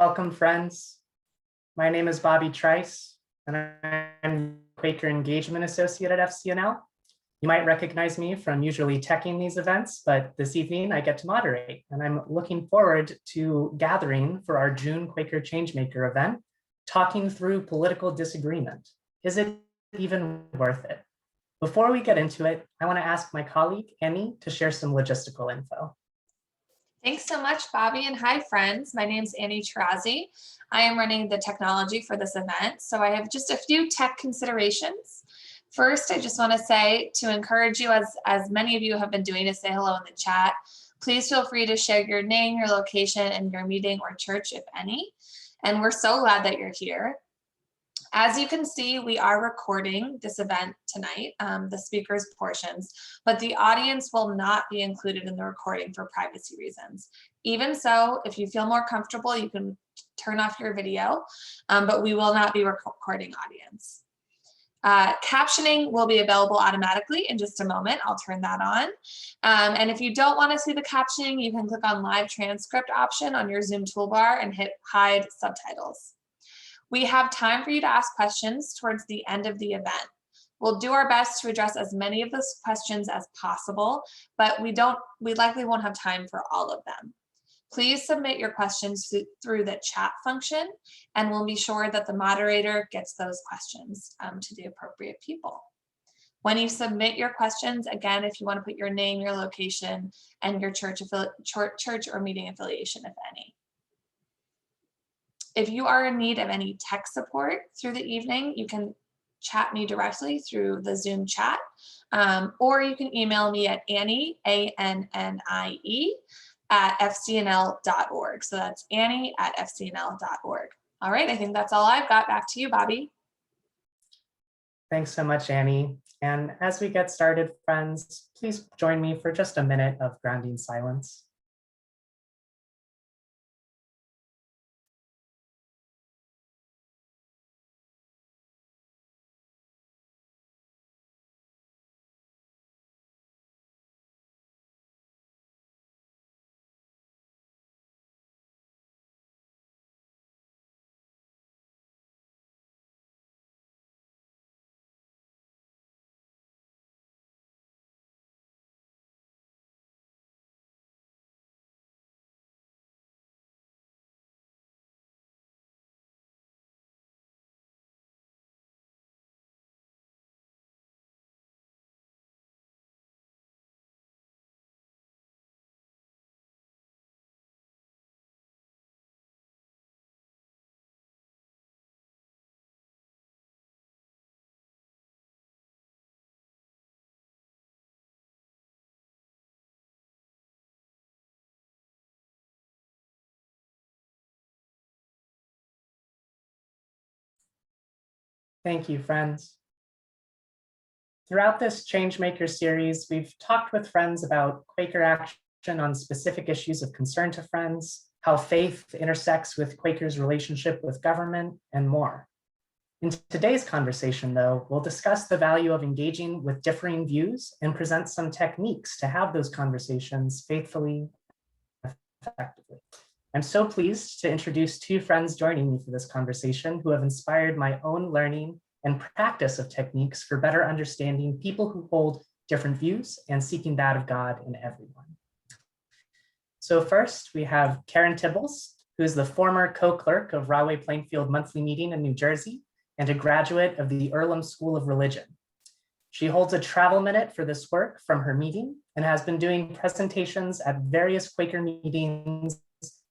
Welcome, friends. My name is Bobby Trice, and I'm Quaker Engagement Associate at FCNL. You might recognize me from usually teching these events, but this evening I get to moderate, and I'm looking forward to gathering for our June Quaker Changemaker event, talking through political disagreement. Is it even worth it? Before we get into it, I want to ask my colleague, Annie, to share some logistical info. Thanks so much, Bobby, and hi, friends. My name's Annie Trice. I am running the technology for this event, so I have just a few tech considerations. First, I just want to say to encourage you, as many of you have been doing, to say hello in the chat. Please feel free to share your name, your location, and your meeting or church, if any. And we're so glad that you're here. As you can see, we are recording this event tonight, the speakers' portions, but the audience will not be included in the recording for privacy reasons. Even so, if you feel more comfortable, you can turn off your video, but we will not be recording audience. Captioning will be available automatically in just a moment. I'll turn that on. And if you don't want to see the captioning, you can click on live transcript option on your Zoom toolbar and hit hide subtitles. We have time for you to ask questions towards the end of the event. We'll do our best to address as many of those questions as possible, but we likely won't have time for all of them. Please submit your questions through the chat function, and we'll be sure that the moderator gets those questions to the appropriate people. When you submit your questions, again, if you want to put your name, your location, and your church or meeting affiliation, if any. If you are in need of any tech support through the evening, you can chat me directly through the Zoom chat, or you can email me at Annie, A-N-N-I-E, at FCNL.org. So that's Annie at FCNL.org. All right, I think that's all I've got. Back to you, Bobby. Thanks so much, Annie. And as we get started, friends, please join me for just a minute of grounding silence. Thank you, friends. Throughout this Changemaker series, we've talked with friends about Quaker action on specific issues of concern to friends, how faith intersects with Quakers' relationship with government, and more. In today's conversation, though, we'll discuss the value of engaging with differing views and present some techniques to have those conversations faithfully and effectively. I'm so pleased to introduce two friends joining me for this conversation who have inspired my own learning and practice of techniques for better understanding people who hold different views and seeking that of God in everyone. So first, we have Karen Tibbles, who is the former co-clerk of Rahway Plainfield Monthly Meeting in New Jersey and a graduate of the Earlham School of Religion. She holds a travel minute for this work from her meeting and has been doing presentations at various Quaker meetings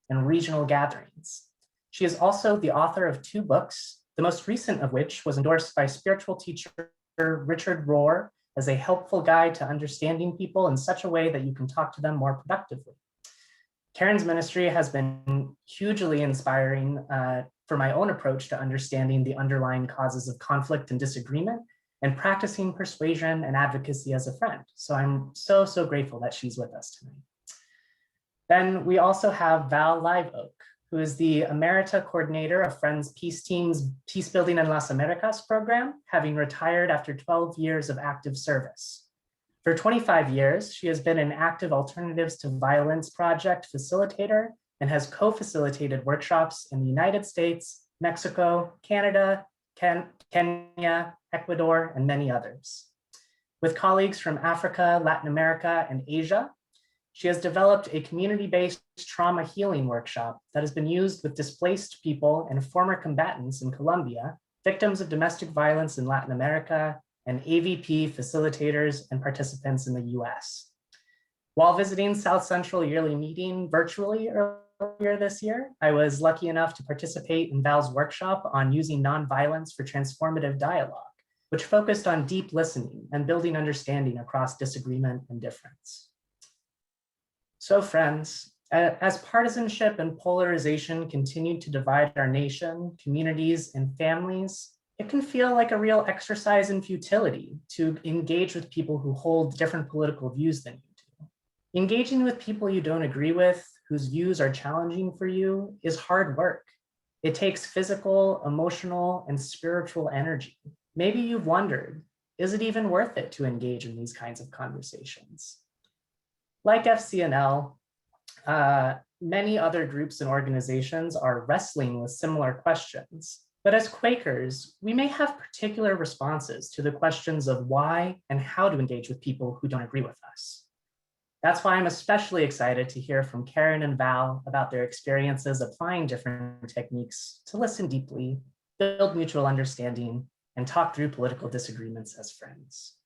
and regional gatherings. She is also the author of 2 books, the most recent of which was endorsed by spiritual teacher Richard Rohr as a helpful guide to understanding people in such a way that you can talk to them more productively. Karen's ministry has been hugely inspiring for my own approach to understanding the underlying causes of conflict and disagreement and practicing persuasion and advocacy as a friend. So I'm so grateful that she's with us tonight. Then we also have Val Liveoak, who is the Emerita Coordinator of Friends Peace Team's Peace Building in Las Americas program, having retired after 12 years of active service. For 25 years, she has been an active Alternatives to Violence project facilitator and has co-facilitated workshops in the United States, Mexico, Canada, Kenya, Ecuador, and many others. With colleagues from Africa, Latin America, and Asia, she has developed a community-based trauma healing workshop that has been used with displaced people and former combatants in Colombia, victims of domestic violence in Latin America, and AVP facilitators and participants in the US. While visiting South Central Yearly Meeting virtually earlier this year, I was lucky enough to participate in Val's workshop on using nonviolence for transformative dialogue, which focused on deep listening and building understanding across disagreement and difference. So friends, as partisanship and polarization continue to divide our nation, communities, and families, it can feel like a real exercise in futility to engage with people who hold different political views than you do. Engaging with people you don't agree with, whose views are challenging for you, is hard work. It takes physical, emotional, and spiritual energy. Maybe you've wondered, is it even worth it to engage in these kinds of conversations? Like FCNL, many other groups and organizations are wrestling with similar questions. But as Quakers, we may have particular responses to the questions of why and how to engage with people who don't agree with us. That's why I'm especially excited to hear from Karen and Val about their experiences applying different techniques to listen deeply, build mutual understanding, and talk through political disagreements as friends.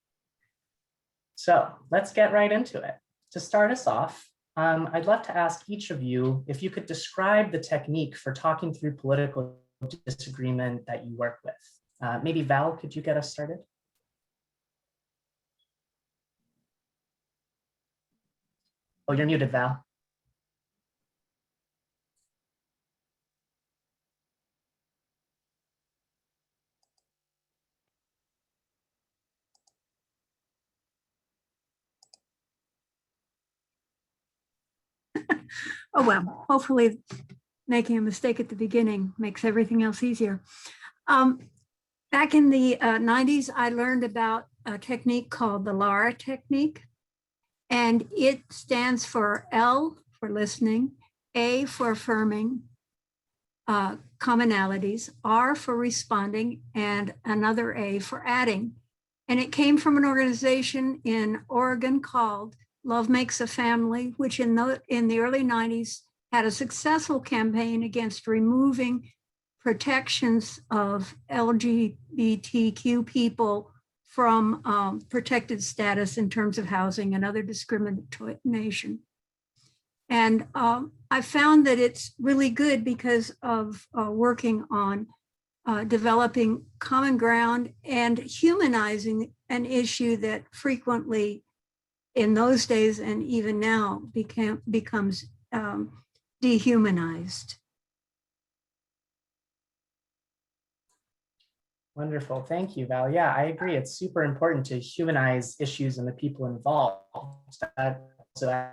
So let's get right into it. To start us off, I'd love to ask each of you if you could describe the technique for talking through political disagreement that you work with. Maybe Val, could you get us started? Oh, you're muted, Val. Oh, well, hopefully making a mistake at the beginning makes everything else easier. Back in the 90s, I learned about a technique called the Lara Technique, and it stands for L for listening, A for affirming commonalities, R for responding, and another A for adding. And it came from an organization in Oregon called Love Makes a Family, which in the early 90s had a successful campaign against removing protections of LGBTQ people from protected status in terms of housing and other discrimination. And I found that it's really good because of working on developing common ground and humanizing an issue that frequently in those days and even now becomes dehumanized. Wonderful, thank you, Val. Yeah, I agree. It's super important to humanize issues and the people involved. That also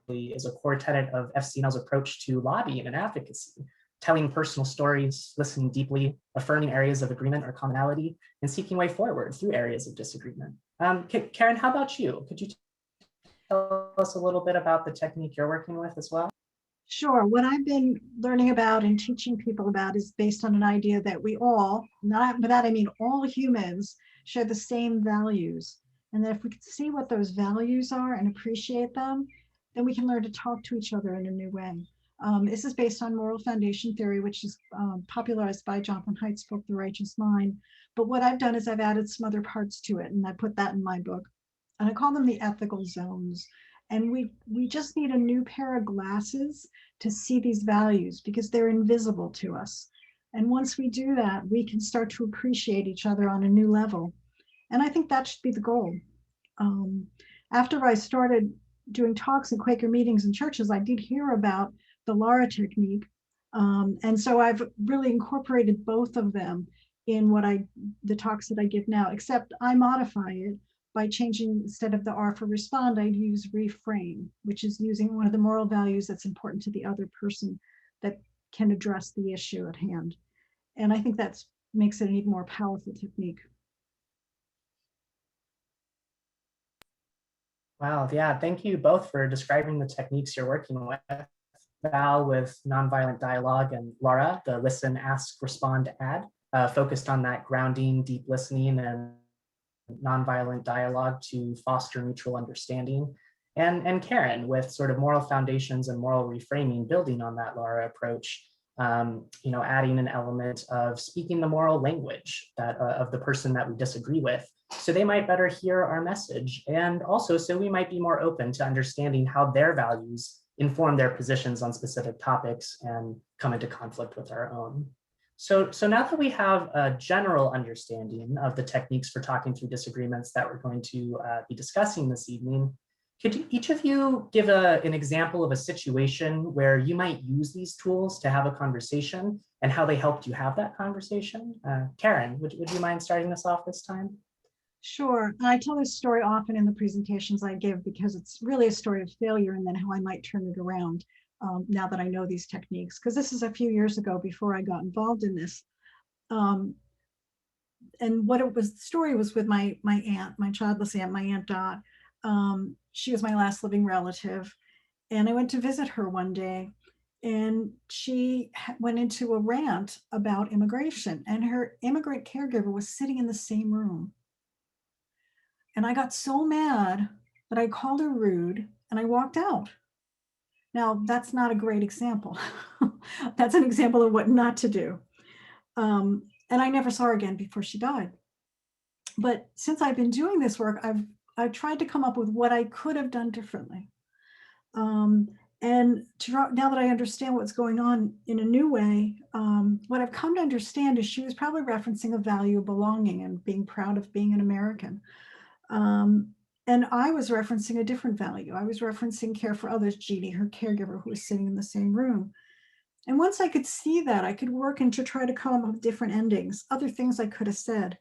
actually is a core tenet of FCNL's approach to lobbying and advocacy, telling personal stories, listening deeply, affirming areas of agreement or commonality, and seeking way forward through areas of disagreement. Karen, how about you? Could you tell us a little bit about the technique you're working with as well? Sure. What I've been learning about and teaching people about is based on an idea that we all, not by that I mean all humans, share the same values. And that if we can see what those values are and appreciate them, then we can learn to talk to each other in a new way. This is based on moral foundation theory, which is popularized by Jonathan Haidt's book, The Righteous Mind. But what I've done is I've added some other parts to it, and I put that in my book. And I call them the ethical zones. And we just need a new pair of glasses to see these values because they're invisible to us. And once we do that, we can start to appreciate each other on a new level. And I think that should be the goal. After I started doing talks in Quaker meetings and churches, I did hear about the Lara Technique. And so I've really incorporated both of them in the talks that I give now, except I modify it by changing, instead of the R for respond, I'd use reframe, which is using one of the moral values that's important to the other person that can address the issue at hand. And I think that makes it an even more powerful technique. Wow, yeah, thank you both for describing the techniques you're working with. Val with nonviolent dialogue, and Lara, the listen, ask, respond, add, focused on that grounding, deep listening, and nonviolent dialogue to foster mutual understanding. And Karen with sort of moral foundations and moral reframing, building on that Lara approach, adding an element of speaking the moral language that of the person that we disagree with, so they might better hear our message, and also so we might be more open to understanding how their values inform their positions on specific topics and come into conflict with our own. So now that we have a general understanding of the techniques for talking through disagreements that we're going to be discussing this evening, could each of you give an example of a situation where you might use these tools to have a conversation and how they helped you have that conversation? Karen, would you mind starting us off this time? Sure. I tell this story often in the presentations I give because it's really a story of failure and then how I might turn it around now that I know these techniques. Because this is a few years ago before I got involved in this. And what it was, the story was with my aunt, my childless aunt, my Aunt Dot. She was my last living relative. And I went to visit her one day and she went into a rant about immigration, and her immigrant caregiver was sitting in the same room. And I got so mad that I called her rude and I walked out. Now, that's not a great example. That's an example of what not to do. And I never saw her again before she died. But since I've been doing this work, I've tried to come up with what I could have done differently. And now that I understand what's going on in a new way, what I've come to understand is she was probably referencing a value of belonging and being proud of being an American. And I was referencing a different value. I was referencing care for others, Jeannie, her caregiver, who was sitting in the same room. And once I could see that, I could work to try to come up with different endings, other things I could have said.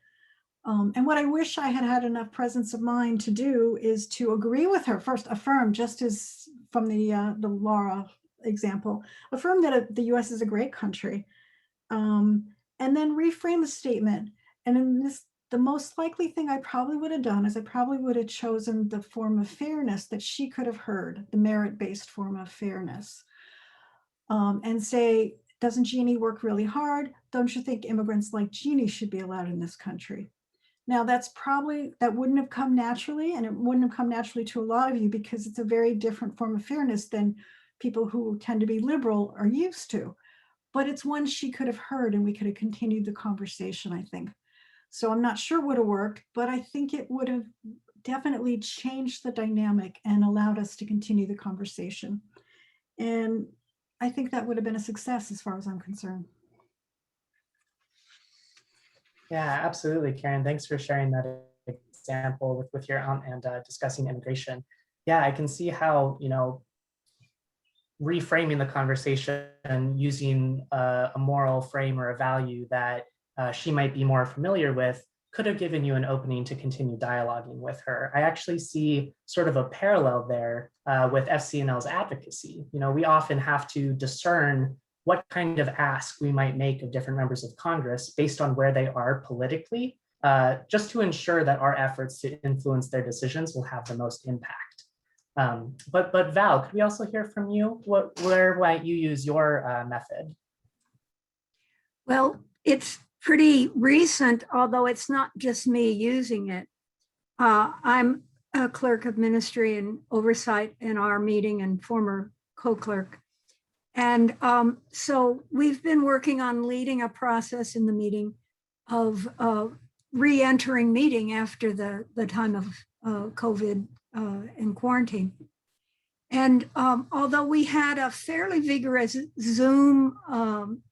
And what I wish I had had enough presence of mind to do is to agree with her. First, affirm, just as from the Lara example, affirm that the US is a great country. And then reframe the statement. And in this, the most likely thing I probably would have done is I probably would have chosen the form of fairness that she could have heard, the merit-based form of fairness. And say, doesn't Jeannie work really hard? Don't you think immigrants like Jeannie should be allowed in this country? Now that wouldn't have come naturally, and it wouldn't have come naturally to a lot of you because it's a very different form of fairness than people who tend to be liberal are used to. But it's one she could have heard and we could have continued the conversation, I think. So I'm not sure would have worked, but I think it would have definitely changed the dynamic and allowed us to continue the conversation. And I think that would have been a success as far as I'm concerned. Yeah, absolutely, Karen. Thanks for sharing that example with your aunt and discussing immigration. Yeah, I can see how, reframing the conversation using a moral frame or a value that she might be more familiar with could have given you an opening to continue dialoguing with her. I actually see sort of a parallel there with FCNL's advocacy. We often have to discern what kind of ask we might make of different members of Congress based on where they are politically, just to ensure that our efforts to influence their decisions will have the most impact. But Val, could we also hear from you? Where might you use your method? Well, it's pretty recent, although it's not just me using it. I'm a clerk of ministry and oversight in our meeting and former co-clerk. And so we've been working on leading a process in the meeting of re-entering meeting after the time of COVID and quarantine. And although we had a fairly vigorous Zoom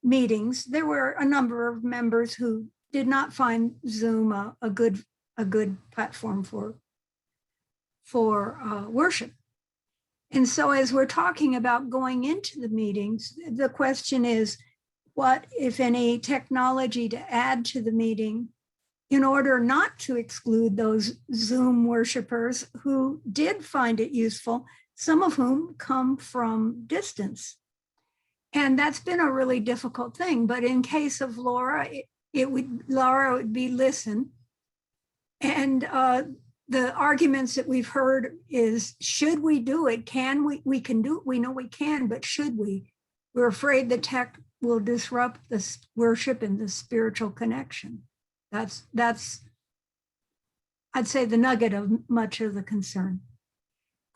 meetings, there were a number of members who did not find Zoom a good platform for worship. And so as we're talking about going into the meetings, the question is, what, if any, technology to add to the meeting in order not to exclude those Zoom worshipers who did find it useful, some of whom come from distance. And that's been a really difficult thing. But in case of Lara, Lara would be listen. And the arguments that we've heard is, should we do it? Can we can do it. We know we can, but should we? We're afraid the tech will disrupt the worship and the spiritual connection. That's I'd say the nugget of much of the concern.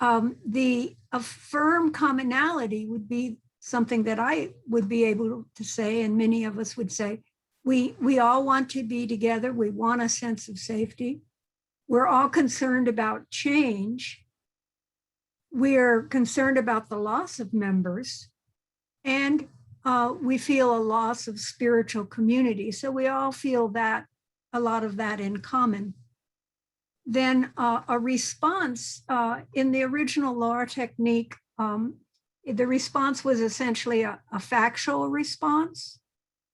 The affirm commonality would be something that I would be able to say, and many of us would say, we all want to be together. We want a sense of safety. We're all concerned about change. We're concerned about the loss of members, and we feel a loss of spiritual community. So we all feel that, a lot of that in common. Then a response in the original Lara Technique, the response was essentially a factual response.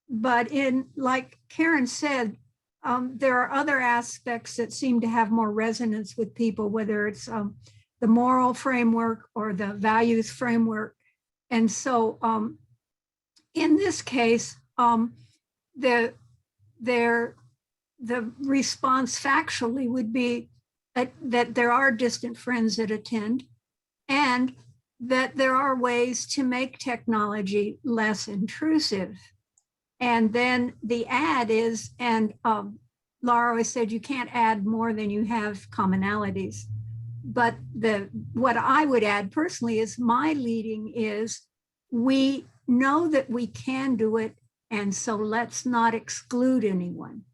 But like Karen said, there are other aspects that seem to have more resonance with people, whether it's the moral framework or the values framework. And so in this case, the response factually would be that there are distant friends that attend, and that there are ways to make technology less intrusive. And then the add is, and Lara always said you can't add more than you have commonalities. But what I would add personally is my leading is, we know that we can do it, and so let's not exclude anyone.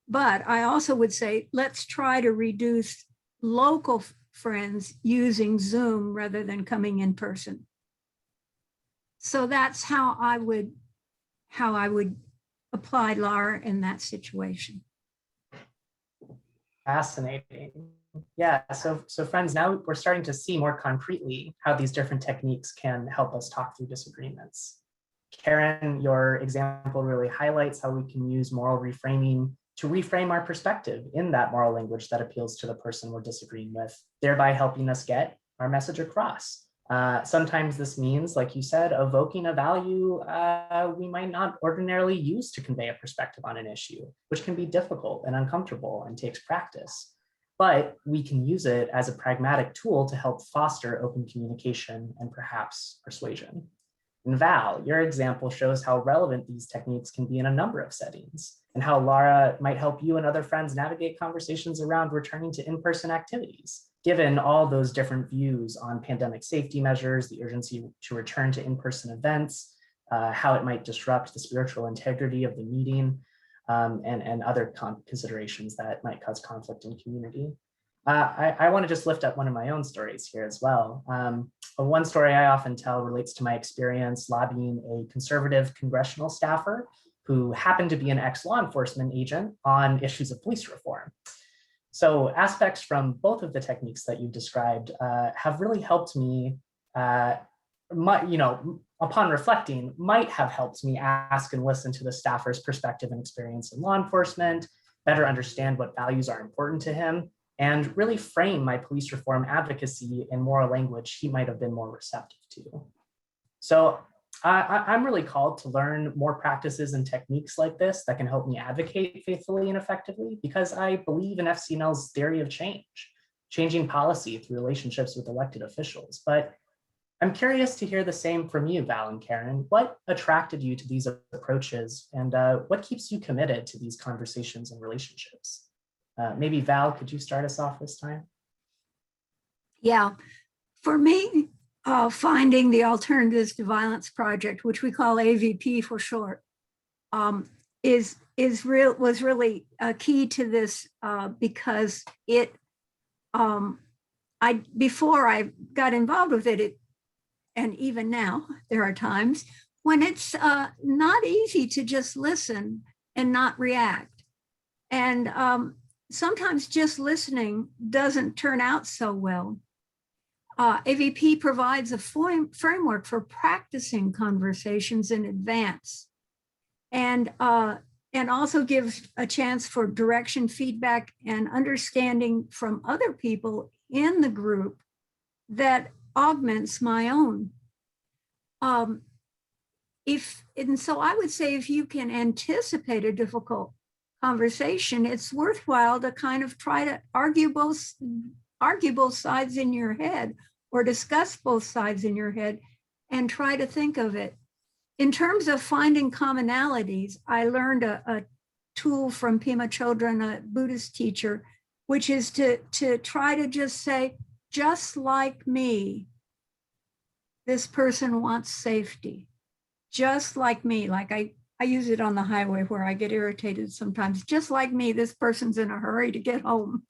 But I also would say, let's try to reduce local friends using Zoom rather than coming in person. So that's how I would apply Lara in that situation. Fascinating. Yeah, so friends, now we're starting to see more concretely how these different techniques can help us talk through disagreements. Karen, your example really highlights how we can use moral reframing to reframe our perspective in that moral language that appeals to the person we're disagreeing with, thereby helping us get our message across. Sometimes this means, like you said, evoking a value we might not ordinarily use to convey a perspective on an issue, which can be difficult and uncomfortable and takes practice. But we can use it as a pragmatic tool to help foster open communication and perhaps persuasion. And Val, your example shows how relevant these techniques can be in a number of settings, and how Lara might help you and other friends navigate conversations around returning to in-person activities, given all those different views on pandemic safety measures, the urgency to return to in-person events, how it might disrupt the spiritual integrity of the meeting, and other considerations that might cause conflict in community. I want to just lift up one of my own stories here as well. One story I often tell relates to my experience lobbying a conservative congressional staffer who happened to be an ex-law enforcement agent on issues of police reform. So aspects from both of the techniques that you've described have really helped me, upon reflecting, might have helped me ask and listen to the staffer's perspective and experience in law enforcement, better understand what values are important to him, and really frame my police reform advocacy in moral language he might have been more receptive to. So I'm really called to learn more practices and techniques like this that can help me advocate faithfully and effectively, because I believe in FCNL's theory of change, changing policy through relationships with elected officials. But I'm curious to hear the same from you, Val and Karen. What attracted you to these approaches, and what keeps you committed to these conversations and relationships? Maybe Val, could you start us off this time? Yeah, for me, finding the Alternatives to Violence Project, which we call AVP for short, was really key to this because it. Before I got involved with it, and even now, there are times when it's not easy to just listen and not react, and sometimes just listening doesn't turn out so well. AVP provides a framework for practicing conversations in advance, and also gives a chance for direction, feedback, and understanding from other people in the group that augments my own. So I would say, if you can anticipate a difficult conversation, it's worthwhile to kind of try to argue both sides in your head, or discuss both sides in your head, and try to think of it. In terms of finding commonalities, I learned a tool from Pema Chodron, a Buddhist teacher, which is to try to just say, just like me, this person wants safety. Just like me, like I use it on the highway where I get irritated sometimes. Just like me, this person's in a hurry to get home.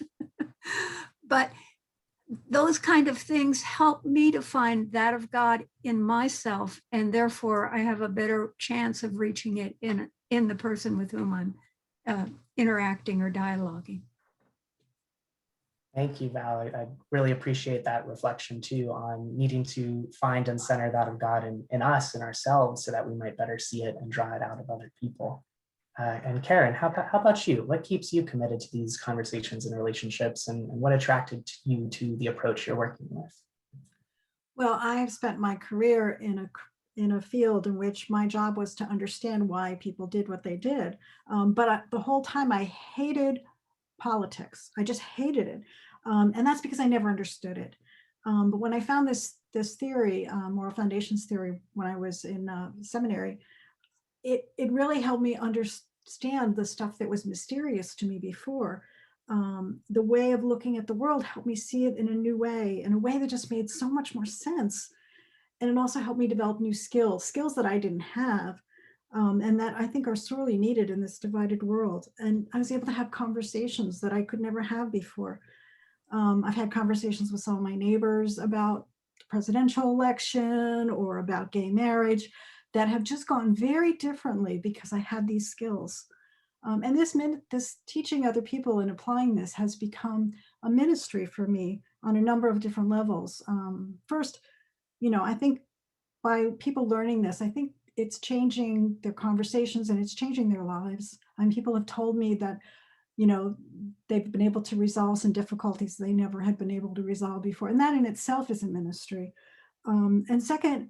But those kind of things help me to find that of God in myself, and therefore I have a better chance of reaching it in the person with whom I'm interacting or dialoguing. Thank you, Val. I really appreciate that reflection too on needing to find and center that of God in us and ourselves so that we might better see it and draw it out of other people. And Karen, how about you? What keeps you committed to these conversations and relationships, and what attracted you to the approach you're working with? Well, I've spent my career in a field in which my job was to understand why people did what they did. But the whole time I hated politics. I just hated it. And that's because I never understood it. But when I found this theory, moral foundations theory, when I was in seminary, it really helped me understand the stuff that was mysterious to me before. The way of looking at the world helped me see it in a new way, in a way that just made so much more sense. And it also helped me develop new skills that I didn't have. And that I think are sorely needed in this divided world. And I was able to have conversations that I could never have before. I've had conversations with some of my neighbors about the presidential election or about gay marriage that have just gone very differently because I had these skills. And this teaching other people and applying this has become a ministry for me on a number of different levels. First, I think by people learning this, I think it's changing their conversations and it's changing their lives. And people have told me that, they've been able to resolve some difficulties they never had been able to resolve before. And that in itself is a ministry. And second,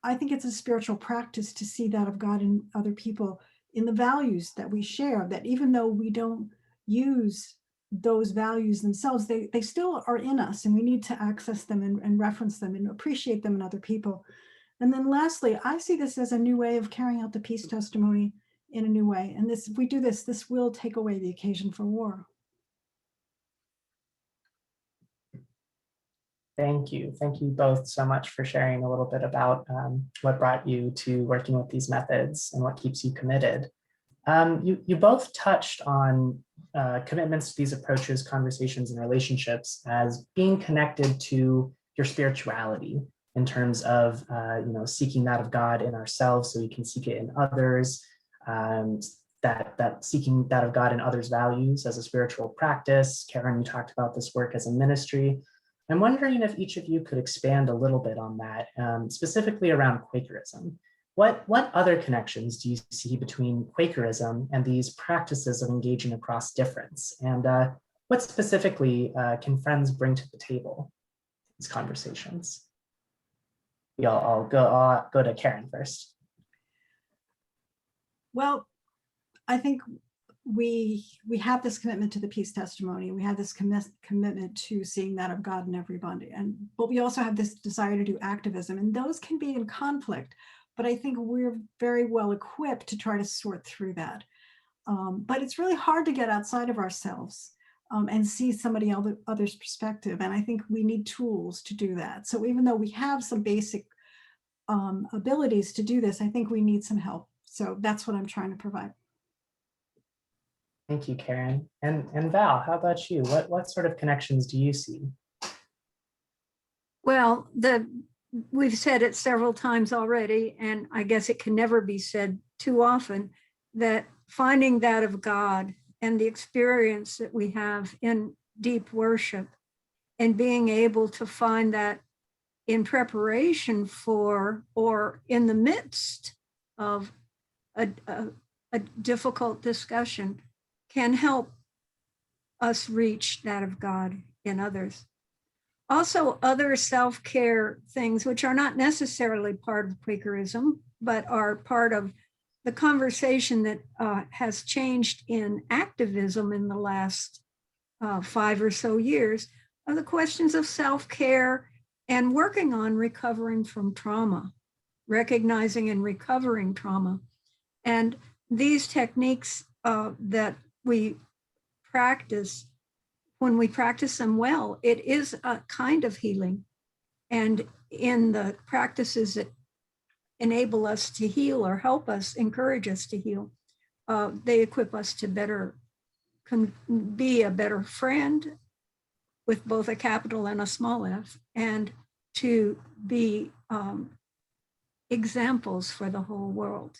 I think it's a spiritual practice to see that of God in other people, in the values that we share, that even though we don't use those values themselves, they still are in us, and we need to access them and reference them and appreciate them in other people. And then lastly, I see this as a new way of carrying out the peace testimony in a new way. And if we do this will take away the occasion for war. Thank you. Thank you both so much for sharing a little bit about what brought you to working with these methods and what keeps you committed. You both touched on commitments to these approaches, conversations, and relationships as being connected to your spirituality, in terms of seeking that of God in ourselves so we can seek it in others, that seeking that of God in others' values as a spiritual practice. Karen, you talked about this work as a ministry. I'm wondering if each of you could expand a little bit on that, specifically around Quakerism. What other connections do you see between Quakerism and these practices of engaging across difference? And what specifically can friends bring to the table in these conversations? I'll go to Karen first. Well, I think we have this commitment to the peace testimony. We have this commitment to seeing that of God in everybody. But we also have this desire to do activism, and those can be in conflict. But I think we're very well equipped to try to sort through that. But it's really hard to get outside of ourselves and see somebody else's perspective. And I think we need tools to do that. So even though we have some basic abilities to do this, I think we need some help. So that's what I'm trying to provide. Thank you, Karen. And Val, how about you? What sort of connections do you see? Well, we've said it several times already, and I guess it can never be said too often, that finding that of God and the experience that we have in deep worship, and being able to find that in preparation for or in the midst of a difficult discussion, can help us reach that of God in others. Also, other self-care things, which are not necessarily part of Quakerism, but are part of the conversation that has changed in activism in the last 5 or so years are the questions of self-care and working on recovering from trauma, recognizing and recovering trauma. And these techniques that we practice, when we practice them well, it is a kind of healing. And in the practices that enable us to heal or help us, encourage us to heal, they equip us to be a better friend with both a capital and a small f, and to be examples for the whole world.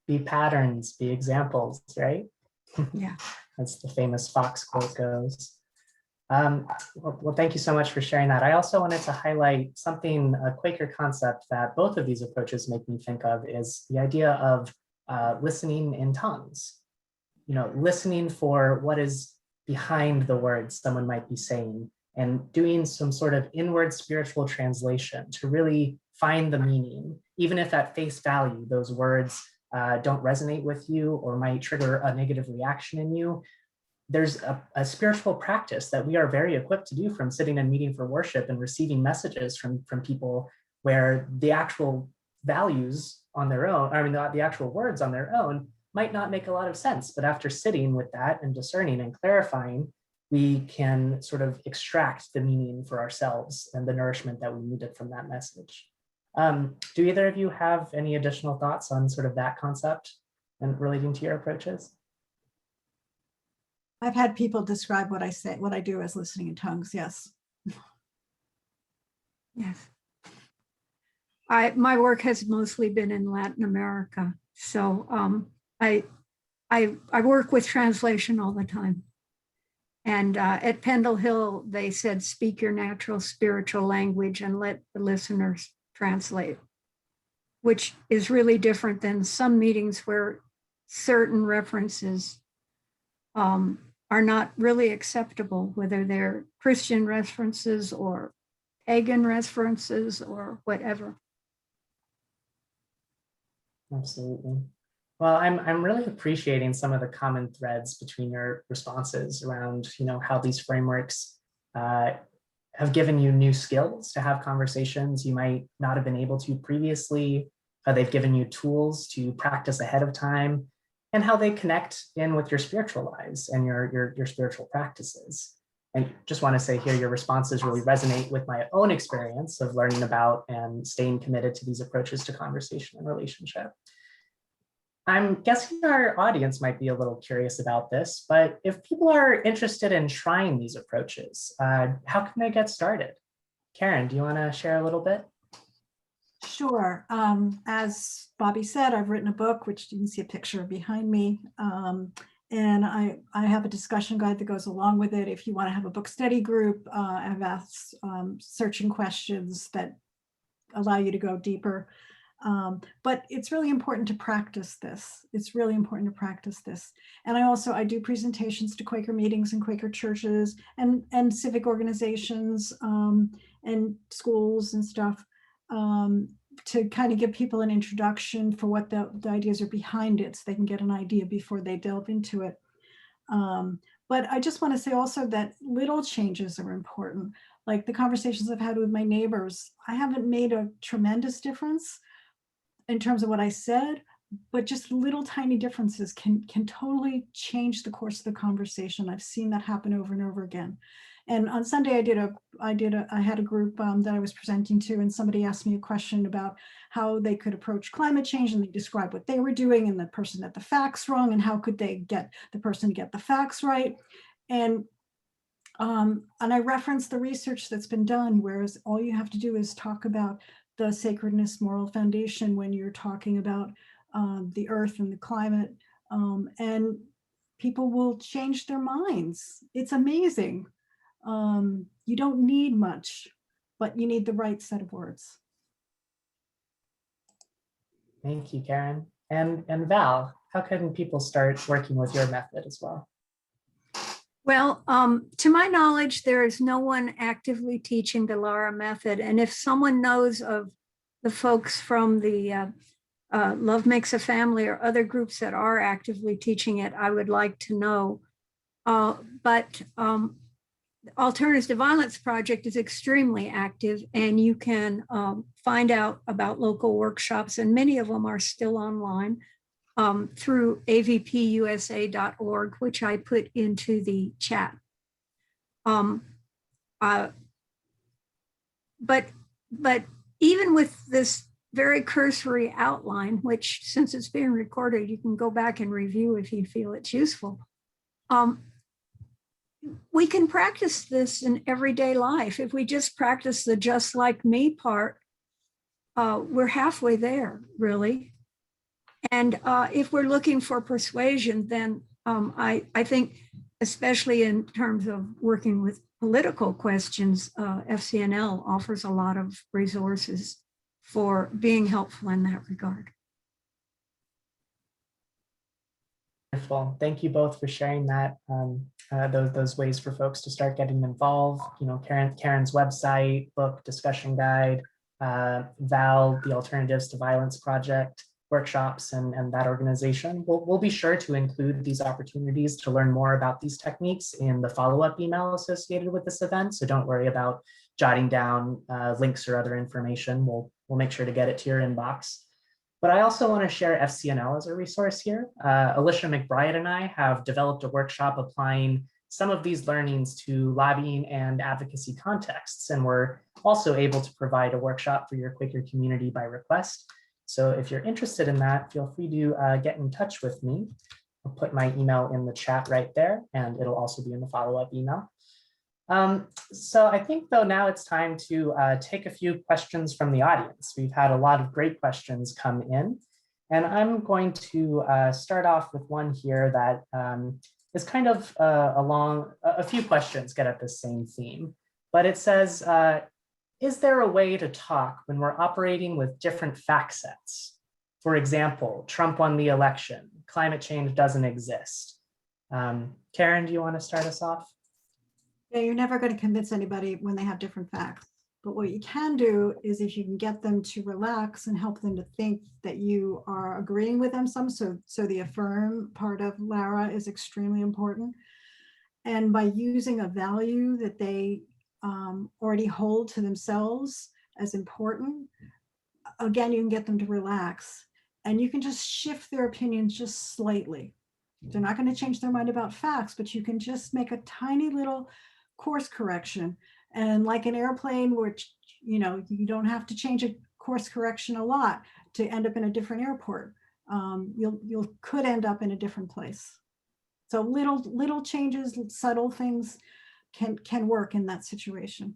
Be patterns, be examples, right? Yeah. As the famous Fox quote goes. Well, thank you so much for sharing that. I also wanted to highlight something, a Quaker concept that both of these approaches make me think of is the idea of listening in tongues. Listening for what is behind the words someone might be saying and doing some sort of inward spiritual translation to really find the meaning, even if at face value, those words don't resonate with you or might trigger a negative reaction in you. There's a spiritual practice that we are very equipped to do from sitting and meeting for worship and receiving messages from people where the actual values on their own, the actual words on their own might not make a lot of sense. But after sitting with that and discerning and clarifying, we can sort of extract the meaning for ourselves and the nourishment that we needed from that message. Do either of you have any additional thoughts on sort of that concept and relating to your approaches? I've had people describe what I do as listening in tongues. Yes. Yes. My work has mostly been in Latin America. So I work with translation all the time. And at Pendle Hill, they said, speak your natural spiritual language and let the listeners translate, which is really different than some meetings where certain references are not really acceptable, whether they're Christian references or pagan references or whatever. Absolutely. Well, I'm really appreciating some of the common threads between your responses around, how these frameworks have given you new skills to have conversations you might not have been able to previously. They've given you tools to practice ahead of time, and how they connect in with your spiritual lives and your spiritual practices. And just want to say here, your responses really resonate with my own experience of learning about and staying committed to these approaches to conversation and relationship. I'm guessing our audience might be a little curious about this, but if people are interested in trying these approaches, how can they get started? Karen, do you want to share a little bit? Sure. As Bobby said, I've written a book, which you can see a picture behind me. And I have a discussion guide that goes along with it. If you want to have a book study group, I've asked searching questions that allow you to go deeper. But it's really important to practice this. It's really important to practice this. And I do presentations to Quaker meetings and Quaker churches and civic organizations and schools and stuff to kind of give people an introduction for what the ideas are behind it, so they can get an idea before they delve into it. But I just want to say also that little changes are important. Like the conversations I've had with my neighbors, I haven't made a tremendous difference in terms of what I said, but just little tiny differences can totally change the course of the conversation. I've seen that happen over and over again. And on Sunday, I had a group that I was presenting to, and somebody asked me a question about how they could approach climate change, and they described what they were doing and the person got the facts wrong, and how could they get the person to get the facts right. And I referenced the research that's been done, whereas all you have to do is talk about the sacredness moral foundation when you're talking about the earth and the climate, and people will change their minds. It's amazing. You don't need much, but you need the right set of words. Thank you, Karen. And Val, how can people start working with your method as well? Well, to my knowledge, there is no one actively teaching the Lara method. And if someone knows of the folks from the Love Makes a Family or other groups that are actively teaching it, I would like to know. But Alternatives to Violence Project is extremely active, and you can find out about local workshops, and many of them are still online through avpusa.org, which I put into the chat. But even with this very cursory outline, which since it's being recorded, you can go back and review if you feel it's useful. We can practice this in everyday life. If we just practice the just like me part, we're halfway there, really. And if we're looking for persuasion, then I think, especially in terms of working with political questions, FCNL offers a lot of resources for being helpful in that regard. Wonderful. Thank you both for sharing that. Those ways for folks to start getting involved. You know, Karen's website, book, discussion guide, Val, the Alternatives to Violence Project, workshops, and that organization. We'll be sure to include these opportunities to learn more about these techniques in the follow-up email associated with this event. So don't worry about jotting down links or other information. We'll make sure to get it to your inbox. But I also want to share FCNL as a resource here. Alicia McBride and I have developed a workshop applying some of these learnings to lobbying and advocacy contexts. And we're also able to provide a workshop for your Quaker community by request. So if you're interested in that, feel free to get in touch with me. I'll put my email in the chat right there, and it'll also be in the follow-up email. So I think though now it's time to take a few questions from the audience. We've had a lot of great questions come in, and I'm going to start off with one here that is kind of along a few questions get at the same theme, but it says, is there a way to talk when we're operating with different fact sets? For example, Trump won the election, climate change doesn't exist. Karen, do you want to start us off? Yeah, you're never going to convince anybody when they have different facts. But what you can do is if you can get them to relax and help them to think that you are agreeing with them some. So the affirm part of Lara is extremely important. And by using a value that they already hold to themselves as important, again, you can get them to relax, and you can just shift their opinions just slightly. They're not going to change their mind about facts, but you can just make a tiny little course correction. And like an airplane, which, you know, you don't have to change a course correction a lot to end up in a different airport. You could end up in a different place. So little changes, subtle things can work in that situation.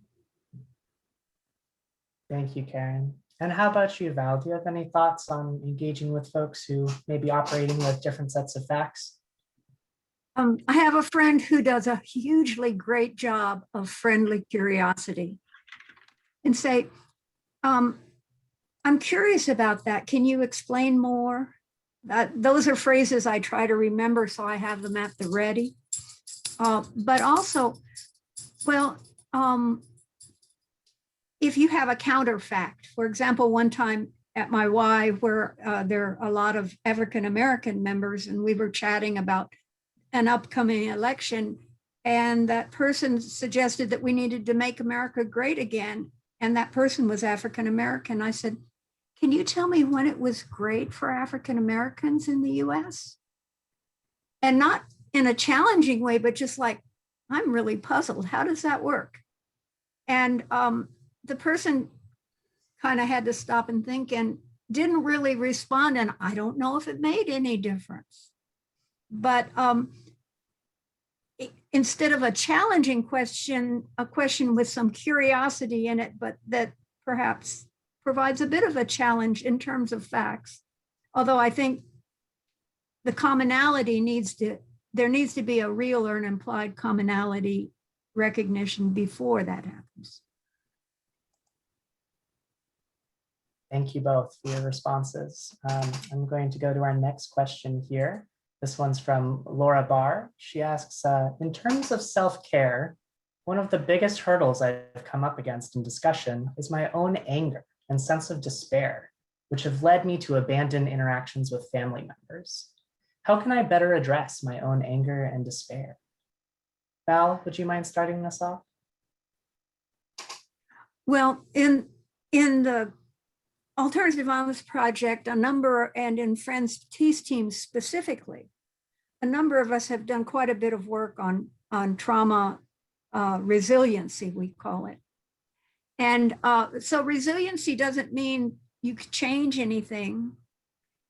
Thank you, Karen. And how about you, Val? Do you have any thoughts on engaging with folks who may be operating with different sets of facts? I have a friend who does a hugely great job of friendly curiosity, and say, I'm curious about that. Can you explain more? Those are phrases I try to remember so I have them at the ready. But also, well, if you have a counterfact, for example, one time at my Y, where there are a lot of African-American members, and we were chatting about an upcoming election, and that person suggested that we needed to make America great again, and that person was African-American. I said, can you tell me when it was great for African-Americans in the US? And not in a challenging way, but just like, I'm really puzzled. How does that work? And the person kind of had to stop and think and didn't really respond. And I don't know if it made any difference. But instead of a challenging question, a question with some curiosity in it, but that perhaps provides a bit of a challenge in terms of facts. Although I think the commonality there needs to be a real or an implied commonality recognition before that happens. Thank you both for your responses. I'm going to go to our next question here. This one's from Laura Barr. She asks, in terms of self-care, one of the biggest hurdles I've come up against in discussion is my own anger and sense of despair. which have led me to abandon interactions with family members. How can I better address my own anger and despair? Val, would you mind starting us off? Well, in the Alternative Violence Project, and in Friends Peace Teams specifically, a number of us have done quite a bit of work on trauma resiliency, we call it. And so resiliency doesn't mean you can change anything.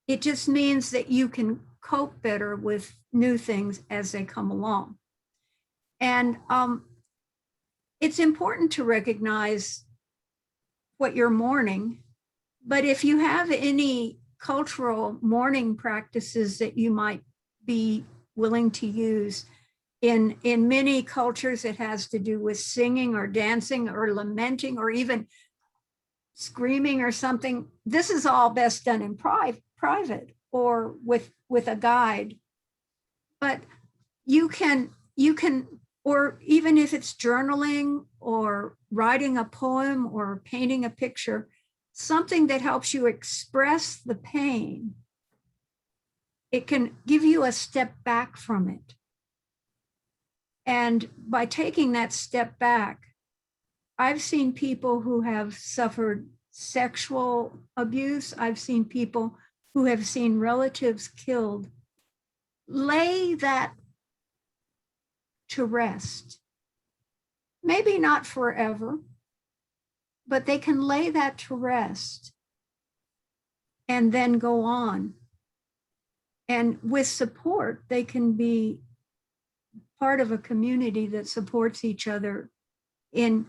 It just means that you can cope better with new things as they come along. And it's important to recognize what you're mourning, but if you have any cultural mourning practices that you might be willing to use, in many cultures, it has to do with singing or dancing or lamenting or even screaming or something. This is all best done in private or with a guide. But you can, or even if it's journaling or writing a poem or painting a picture, something that helps you express the pain, it can give you a step back from it. And by taking that step back, I've seen people who have suffered sexual abuse. I've seen people who have seen relatives killed lay that to rest. Maybe not forever, but they can lay that to rest and then go on. And with support, they can be part of a community that supports each other in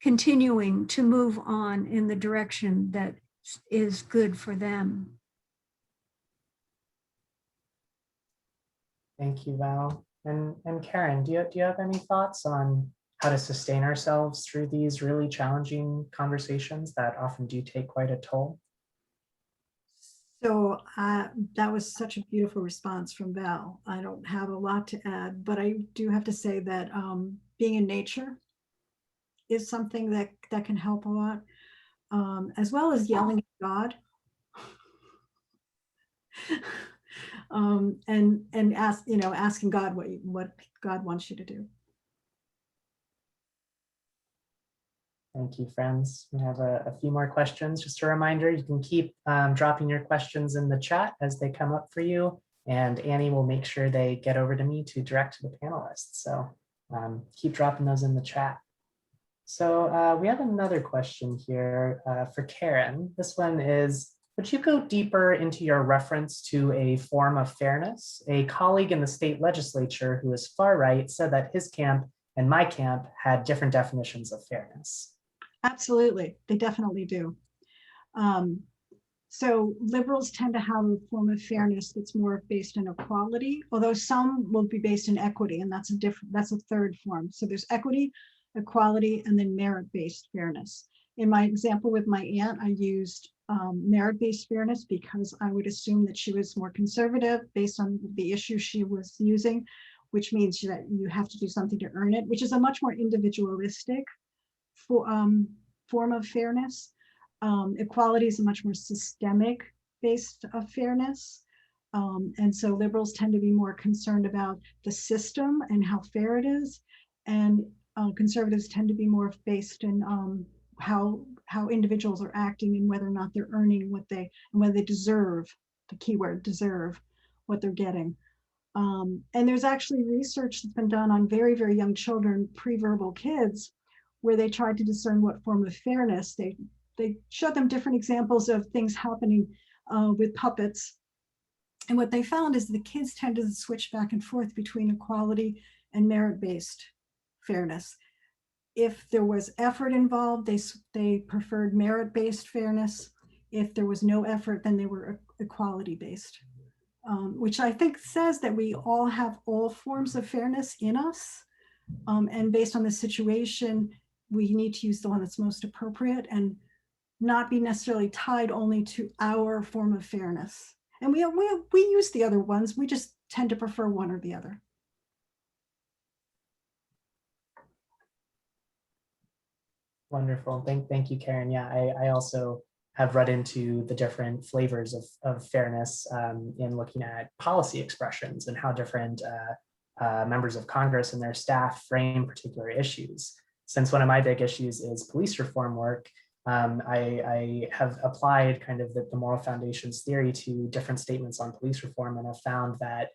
continuing to move on in the direction that is good for them. Thank you, Val. And Karen, do you have any thoughts on how to sustain ourselves through these really challenging conversations that often do take quite a toll? So that was such a beautiful response from Val. I don't have a lot to add, but I do have to say that being in nature is something that can help a lot, as well as yelling at God. And asking God what God wants you to do. Thank you, friends. We have a few more questions. Just a reminder, you can keep dropping your questions in the chat as they come up for you, and Annie will make sure they get over to me to direct to the panelists. So keep dropping those in the chat. So we have another question here for Karen. This one is, would you go deeper into your reference to a form of fairness? A colleague in the state legislature who is far right said that his camp and my camp had different definitions of fairness. Absolutely, they definitely do. So liberals tend to have a form of fairness that's more based in equality, although some will be based in equity, and that's a third form. So there's equity, equality, and then merit-based fairness. In my example with my aunt, I used merit-based fairness because I would assume that she was more conservative based on the issue she was using, which means that you have to do something to earn it, which is a much more individualistic form of fairness. Equality is a much more systemic based of fairness. And so liberals tend to be more concerned about the system and how fair it is. And conservatives tend to be more based in how individuals are acting and whether or not they're earning whether they deserve, the keyword deserve, what they're getting. And there's actually research that's been done on very, very young children, pre-verbal kids, where they tried to discern what form of fairness. They showed them different examples of things happening with puppets. And what they found is the kids tended to switch back and forth between equality and merit-based fairness. If there was effort involved, they preferred merit-based fairness. If there was no effort, then they were equality-based, which I think says that we all have all forms of fairness in us. And based on the situation, we need to use the one that's most appropriate and not be necessarily tied only to our form of fairness. And we use the other ones, we just tend to prefer one or the other. Wonderful. Thank you, Karen. Yeah, I also have run into the different flavors of fairness in looking at policy expressions and how different members of Congress and their staff frame particular issues. Since one of my big issues is police reform work, I have applied kind of the moral foundations theory to different statements on police reform, and have found that,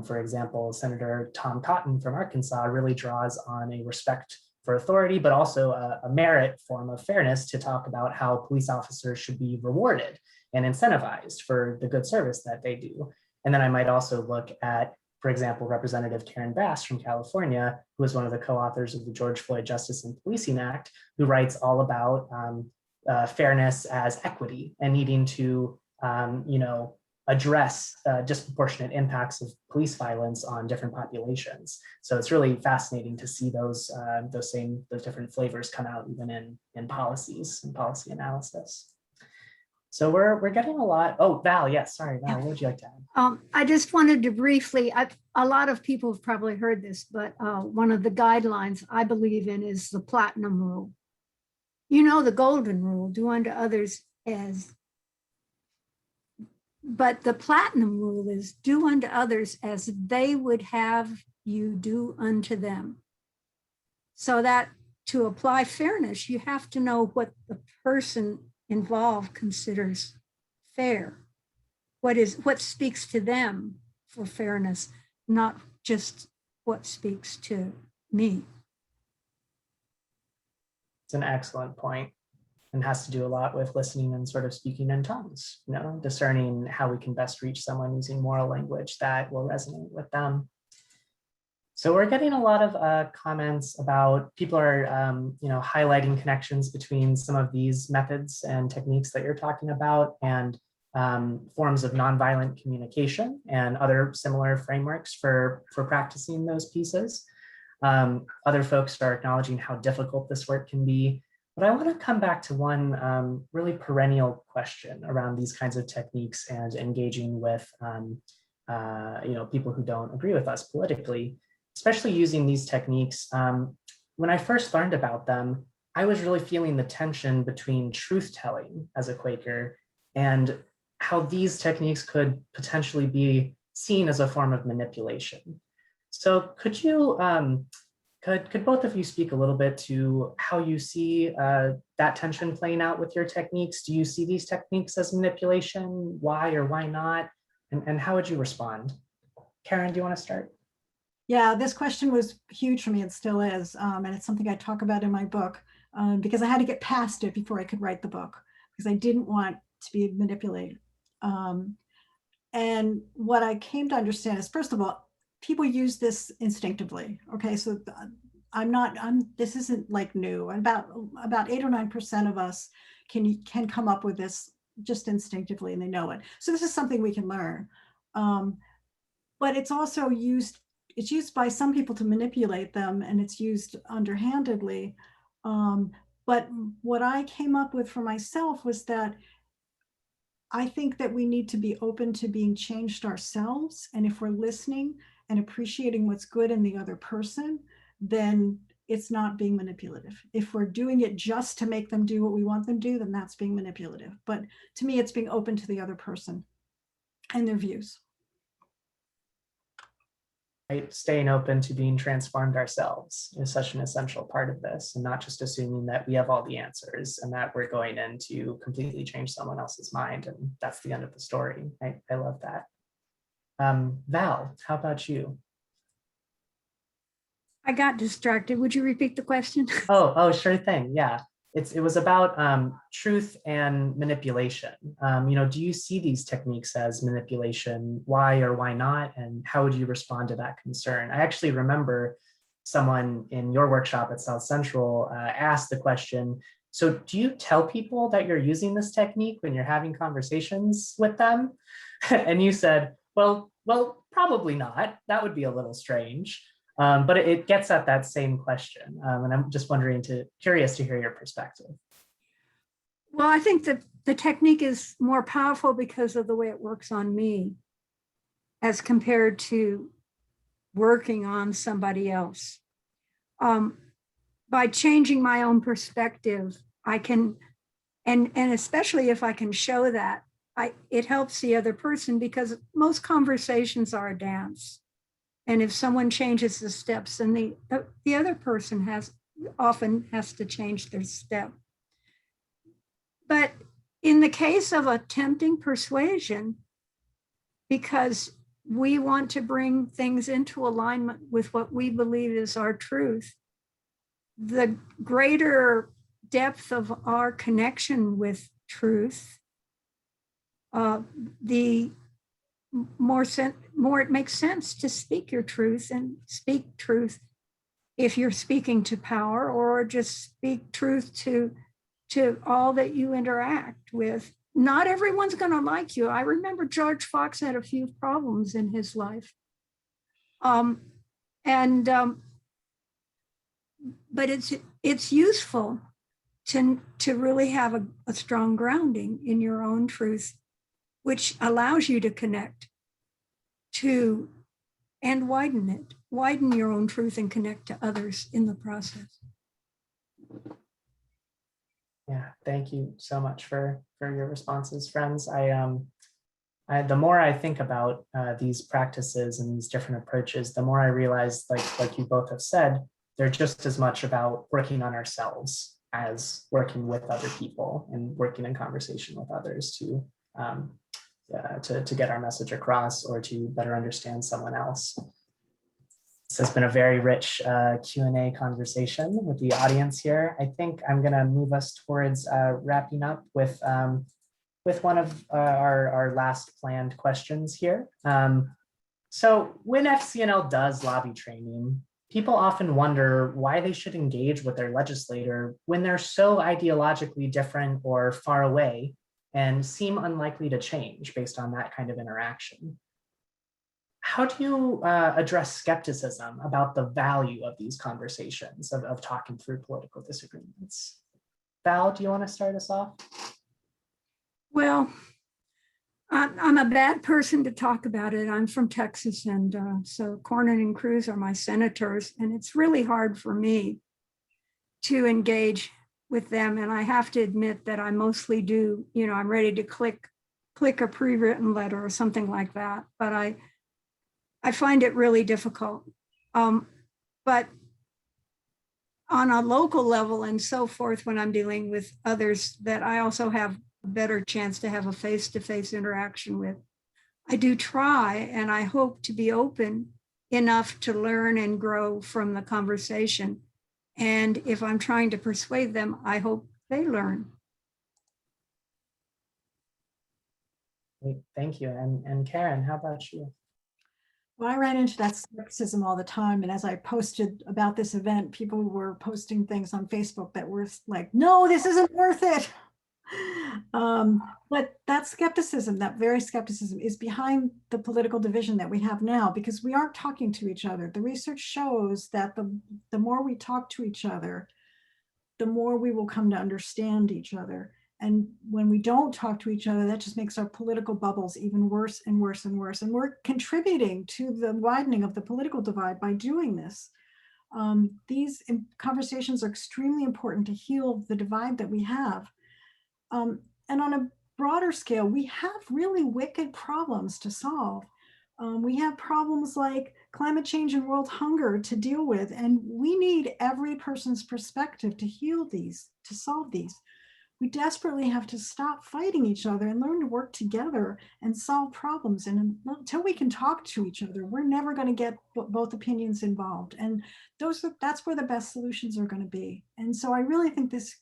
for example, Senator Tom Cotton from Arkansas really draws on a respect for authority, but also a merit form of fairness to talk about how police officers should be rewarded and incentivized for the good service that they do. And then I might also look at, for example, Representative Karen Bass from California, who is one of the co-authors of the George Floyd Justice and Policing Act, who writes all about fairness as equity and needing to, address disproportionate impacts of police violence on different populations. So it's really fascinating to see those different flavors come out even in policies and policy analysis. So we're getting a lot. Oh, Val, yes, sorry, Val, what would you like to add? I just wanted to briefly, a lot of people have probably heard this, but one of the guidelines I believe in is the platinum rule. You know, the golden rule, do unto others as, but the platinum rule is do unto others as they would have you do unto them. So that to apply fairness, you have to know what the person involved considers fair. What speaks to them for fairness, not just what speaks to me. It's an excellent point, and has to do a lot with listening and sort of speaking in tongues, discerning how we can best reach someone using moral language that will resonate with them. So we're getting a lot of comments about people are, highlighting connections between some of these methods and techniques that you're talking about and forms of nonviolent communication and other similar frameworks for practicing those pieces. Other folks are acknowledging how difficult this work can be. But I want to come back to one really perennial question around these kinds of techniques and engaging with people who don't agree with us politically, especially using these techniques. When I first learned about them, I was really feeling the tension between truth-telling as a Quaker and how these techniques could potentially be seen as a form of manipulation. So could you, could both of you speak a little bit to how you see that tension playing out with your techniques? Do you see these techniques as manipulation? Why or why not? And how would you respond? Karen, do you want to start? Yeah, this question was huge for me. It still is. And it's something I talk about in my book because I had to get past it before I could write the book because I didn't want to be manipulated. And what I came to understand is, first of all, people use this instinctively. Okay, so this isn't like new. About 8 or 9% of us can come up with this just instinctively, and they know it. So this is something we can learn. But it's also used by some people to manipulate them, and it's used underhandedly. But what I came up with for myself was that I think that we need to be open to being changed ourselves. And if we're listening and appreciating what's good in the other person, then it's not being manipulative. If we're doing it just to make them do what we want them to do, then that's being manipulative. But to me, it's being open to the other person and their views. Right? Staying open to being transformed ourselves is such an essential part of this, and not just assuming that we have all the answers and that we're going in to completely change someone else's mind and that's the end of the story. I love that. Val, how about you? I got distracted. Would you repeat the question? Oh, sure thing. Yeah. It was about truth and manipulation. Do you see these techniques as manipulation? Why or why not? And how would you respond to that concern? I actually remember someone in your workshop at South Central asked the question, so do you tell people that you're using this technique when you're having conversations with them? And you said, well, probably not. That would be a little strange. But it gets at that same question. And I'm just curious to hear your perspective. Well, I think that the technique is more powerful because of the way it works on me as compared to working on somebody else. By changing my own perspective, I can And especially if I can show that, it helps the other person, because most conversations are a dance. And if someone changes the steps, then the other person often has to change their step. But in the case of attempting persuasion, because we want to bring things into alignment with what we believe is our truth, the greater depth of our connection with truth, the more it makes sense to speak your truth, and speak truth if you're speaking to power, or just speak truth to all that you interact with. Not everyone's going to like you. I remember George Fox had a few problems in his life. But it's useful to really have a strong grounding in your own truth, which allows you to connect to and widen your own truth and connect to others in the process. Yeah, thank you so much for your responses, friends. The more I think about these practices and these different approaches, the more I realize, like you both have said, they're just as much about working on ourselves as working with other people and working in conversation with others to get our message across, or to better understand someone else. This has been a very rich Q&A conversation with the audience here. I think I'm going to move us towards wrapping up with one of our last planned questions here. So when FCNL does lobby training, people often wonder why they should engage with their legislator when they're so ideologically different or far away and seem unlikely to change based on that kind of interaction. How do you address skepticism about the value of these conversations, of talking through political disagreements? Val, do you want to start us off? Well, I'm a bad person to talk about it. I'm from Texas, and so Cornyn and Cruz are my senators, and it's really hard for me to engage with them. And I have to admit that I mostly do, I'm ready to click a pre-written letter or something like that, but I find it really difficult. But on a local level and so forth, when I'm dealing with others that I also have a better chance to have a face-to-face interaction with, I do try, and I hope to be open enough to learn and grow from the conversation. And if I'm trying to persuade them, I hope they learn. Great, thank you. And Karen, how about you? Well, I ran into that skepticism all the time. And as I posted about this event, people were posting things on Facebook that were like, no, this isn't worth it. But that skepticism, that very skepticism, is behind the political division that we have now, because we aren't talking to each other. The research shows that the more we talk to each other, the more we will come to understand each other. And when we don't talk to each other, that just makes our political bubbles even worse and worse and worse. And we're contributing to the widening of the political divide by doing this. These conversations are extremely important to heal the divide that we have. And on a broader scale, we have really wicked problems to solve. We have problems like climate change and world hunger to deal with, and we need every person's perspective to heal these, to solve these. We desperately have to stop fighting each other and learn to work together and solve problems. And until we can talk to each other, we're never going to get both opinions involved. And that's where the best solutions are going to be. And so I really think this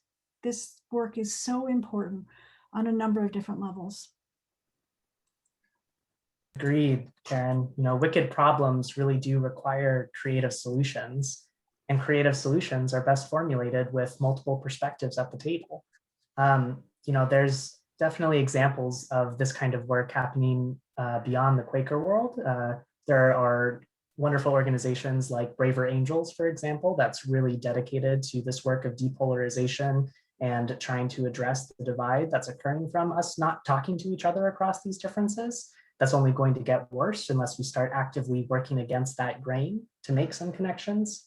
work is so important on a number of different levels. Agreed, Karen. Wicked problems really do require creative solutions, and creative solutions are best formulated with multiple perspectives at the table. There's definitely examples of this kind of work happening beyond the Quaker world. There are wonderful organizations like Braver Angels, for example, that's really dedicated to this work of depolarization and trying to address the divide that's occurring from us not talking to each other across these differences. That's only going to get worse unless we start actively working against that grain to make some connections.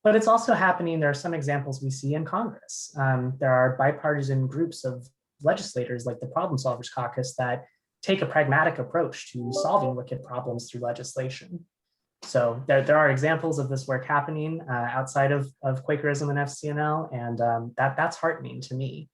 But it's also happening, there are some examples we see in Congress. There are bipartisan groups of legislators like the Problem Solvers Caucus that take a pragmatic approach to solving wicked problems through legislation. So there are examples of this work happening outside of Quakerism and FCNL, and that's heartening to me.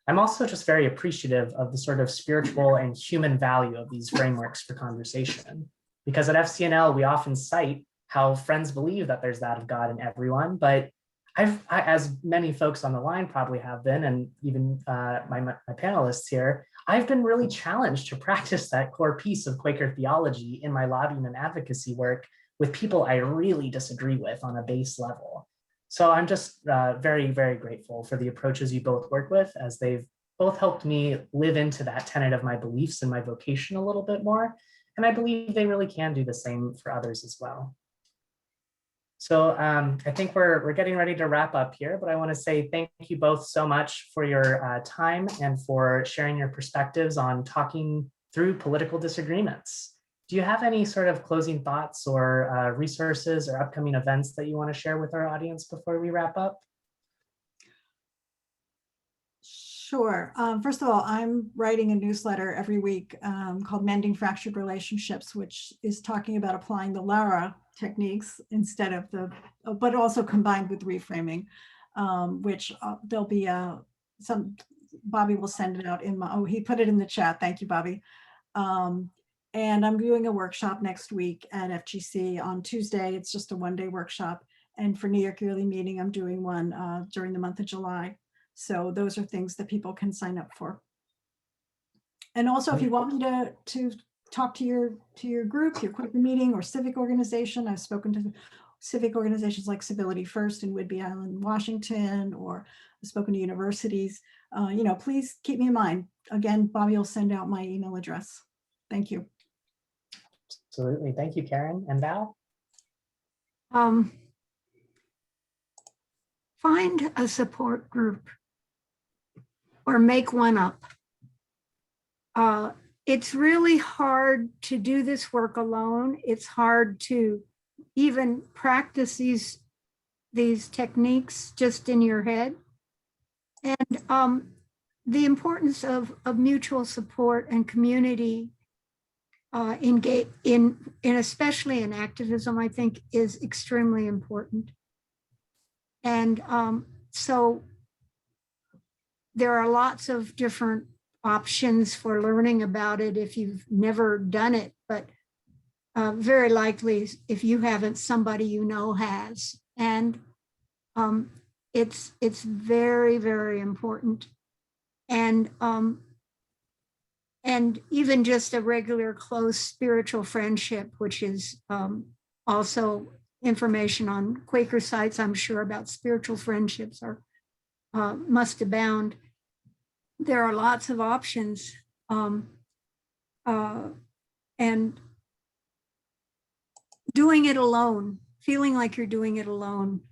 I'm also just very appreciative of the sort of spiritual and human value of these frameworks for conversation. Because at FCNL, we often cite how friends believe that there's that of God in everyone, but as many folks on the line probably have been, and even my panelists here, I've been really challenged to practice that core piece of Quaker theology in my lobbying and advocacy work with people I really disagree with on a base level. So I'm just very, very grateful for the approaches you both work with, as they've both helped me live into that tenet of my beliefs and my vocation a little bit more. And I believe they really can do the same for others as well. So I think we're getting ready to wrap up here, but I want to say thank you both so much for your time and for sharing your perspectives on talking through political disagreements. Do you have any sort of closing thoughts or resources or upcoming events that you want to share with our audience before we wrap up? Sure. First of all, I'm writing a newsletter every week called Mending Fractured Relationships, which is talking about applying the Lara techniques instead of but also combined with reframing, which there'll be Bobby will send it out he put it in the chat. Thank you, Bobby. And I'm doing a workshop next week at FGC on Tuesday. It's just a one-day workshop. And for New York Yearly Meeting, I'm doing one during the month of July. So those are things that people can sign up for. And also, if you want me to talk to your group, your Quaker meeting or civic organization, I've spoken to civic organizations like Civility First in Whidbey Island, Washington, or I've spoken to universities. Please keep me in mind. Again, Bobby will send out my email address. Thank you. Absolutely. Thank you, Karen. And Val? Find a support group or make one up. It's really hard to do this work alone. It's hard to even practice these techniques just in your head. And the importance of mutual support and community engage in especially in activism, I think, is extremely important. And so there are lots of different options for learning about it if you've never done it, but very likely if you haven't, somebody you know has. And it's very, very important. And even just a regular close spiritual friendship, which is also information on Quaker sites, I'm sure, about spiritual friendships must abound. There are lots of options. And doing it alone, feeling like you're doing it alone,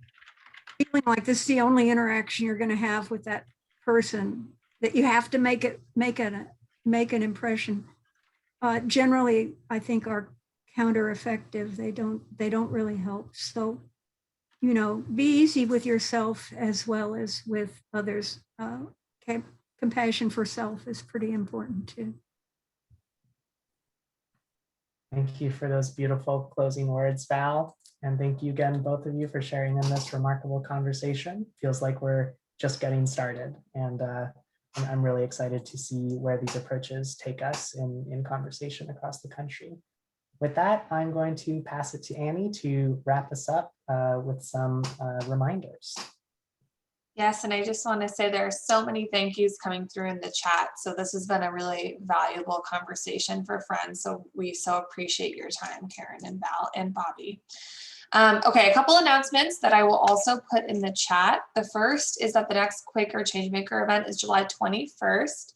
feeling like this is the only interaction you're going to have with that person, that you have to make an impression, generally, I think, are counter-effective. They don't really help. So, be easy with yourself as well as with others. Compassion for self is pretty important too. Thank you for those beautiful closing words, Val. And thank you again, both of you, for sharing in this remarkable conversation. Feels like we're just getting started. And I'm really excited to see where these approaches take us in conversation across the country. With that, I'm going to pass it to Annie to wrap us up with some reminders. Yes, and I just want to say there are so many thank yous coming through in the chat. So this has been a really valuable conversation for friends. So we so appreciate your time, Karen and Val and Bobby. Okay, a couple announcements that I will also put in the chat. The first is that the next Quaker Changemaker event is July 21st.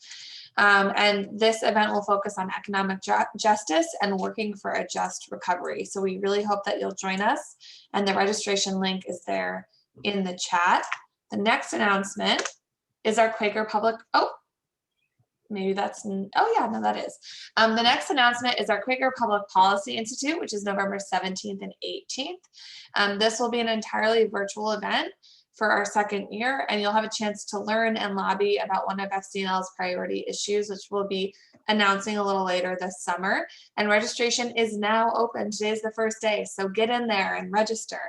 And this event will focus on economic justice and working for a just recovery. So we really hope that you'll join us. And the registration link is there in the chat. The next announcement is our Quaker public, maybe that's, oh yeah, no, that is. The next announcement is our Quaker Public Policy Institute, which is November 17th and 18th. This will be an entirely virtual event for our second year, and you'll have a chance to learn and lobby about one of FCNL's priority issues, which we'll be announcing a little later this summer. And registration is now open. Today's the first day, so get in there and register.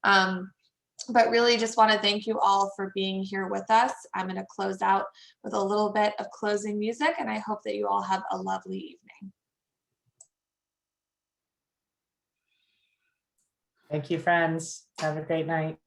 But really just want to thank you all for being here with us. I'm going to close out with a little bit of closing music, and I hope that you all have a lovely evening. Thank you, friends. Have a great night.